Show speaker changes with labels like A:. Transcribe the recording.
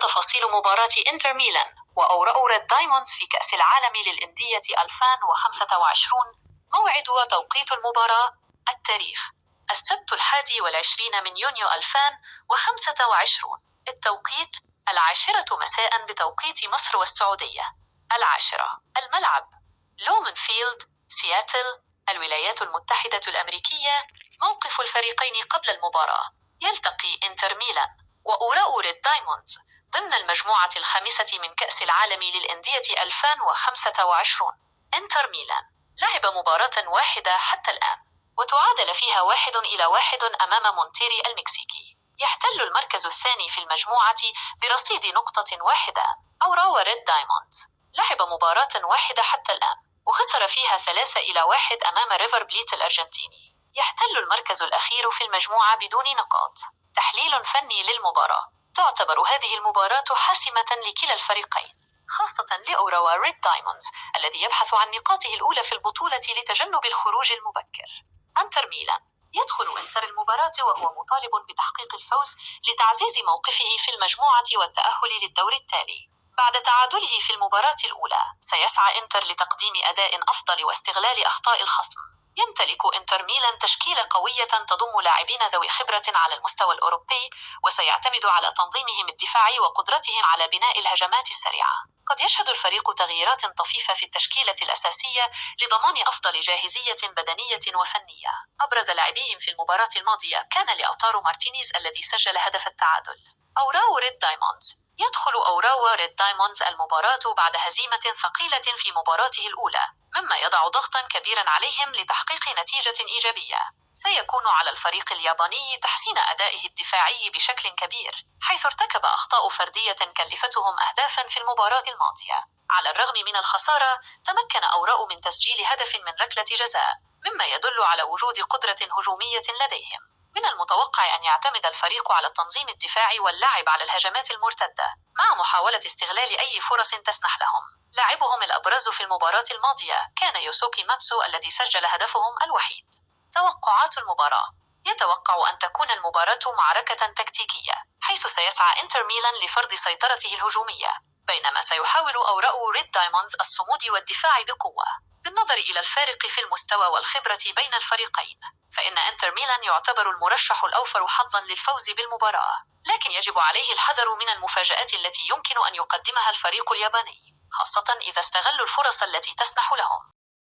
A: تفاصيل مباراة إنتر ميلان وأوراق ريد دايموندز في كأس العالم للأندية 2025. موعد وتوقيت المباراة. التاريخ: السبت 21 من يونيو 2025. التوقيت: 10 مساء بتوقيت مصر والسعودية. 10. الملعب: لومنفيلد، سياتل، الولايات المتحدة الأمريكية. موقف الفريقين قبل المباراة: يلتقي إنتر ميلان وأوراق ريد دايموندز ضمن المجموعة الخامسة من كأس العالم للأندية 2025. إنتر ميلان لعب مباراة واحدة حتى الآن، وتعادل فيها 1-1 أمام مونتيري المكسيكي. يحتل المركز الثاني في المجموعة برصيد نقطة واحدة. أوراق ريد دايموندز لعب مباراة واحدة حتى الآن، وخسر فيها 3-1 أمام ريفر بليت الأرجنتيني. يحتل المركز الأخير في المجموعة بدون نقاط. تحليل فني للمباراة: تعتبر هذه المباراة حاسمة لكلا الفريقين، خاصة لأوراوا ريد دايموندز الذي يبحث عن نقاطه الأولى في البطولة لتجنب الخروج المبكر. إنتر ميلان يدخل إنتر المباراة وهو مطالب بتحقيق الفوز لتعزيز موقفه في المجموعة والتأهل للدور التالي. بعد تعادله في المباراة الأولى، سيسعى إنتر لتقديم أداء أفضل واستغلال أخطاء الخصم. يمتلك إنتر ميلان تشكيلة قوية تضم لاعبين ذوي خبرة على المستوى الأوروبي، وسيعتمد على تنظيمهم الدفاعي وقدرتهم على بناء الهجمات السريعة. قد يشهد الفريق تغييرات طفيفة في التشكيلة الأساسية لضمان أفضل جاهزية بدنية وفنية. أبرز لاعبيهم في المباراة الماضية كان لأوتارو مارتينيز الذي سجل هدف التعادل. أوراق ريد دايموندز يدخل أوراق ريد دايموندز المباراة بعد هزيمة ثقيلة في مباراته الأولى، مما يضع ضغطا كبيرا عليهم لتحقيق نتيجة إيجابية. سيكون على الفريق الياباني تحسين أدائه الدفاعي بشكل كبير، حيث ارتكب أخطاء فردية كلفتهم أهدافا في المباراة الماضية. على الرغم من الخسارة، تمكن أوراق من تسجيل هدف من ركلة جزاء، مما يدل على وجود قدرة هجومية لديهم. من المتوقع أن يعتمد الفريق على التنظيم الدفاعي واللعب على الهجمات المرتدة، مع محاولة استغلال أي فرص تسنح لهم. لاعبهم الأبرز في المباراة الماضية كان يوسوكي ماتسو الذي سجل هدفهم الوحيد. توقعات المباراة: يتوقع أن تكون المباراة معركة تكتيكية، حيث سيسعى إنتر ميلان لفرض سيطرته الهجومية، بينما سيحاول أوراق ريد دايموندز الصمود والدفاع بقوة. بالنظر إلى الفارق في المستوى والخبرة بين الفريقين، فإن إنتر ميلان يعتبر المرشح الأوفر حظا للفوز بالمباراة، لكن يجب عليه الحذر من المفاجآت التي يمكن أن يقدمها الفريق الياباني، خاصة إذا استغلوا الفرص التي تسنح لهم.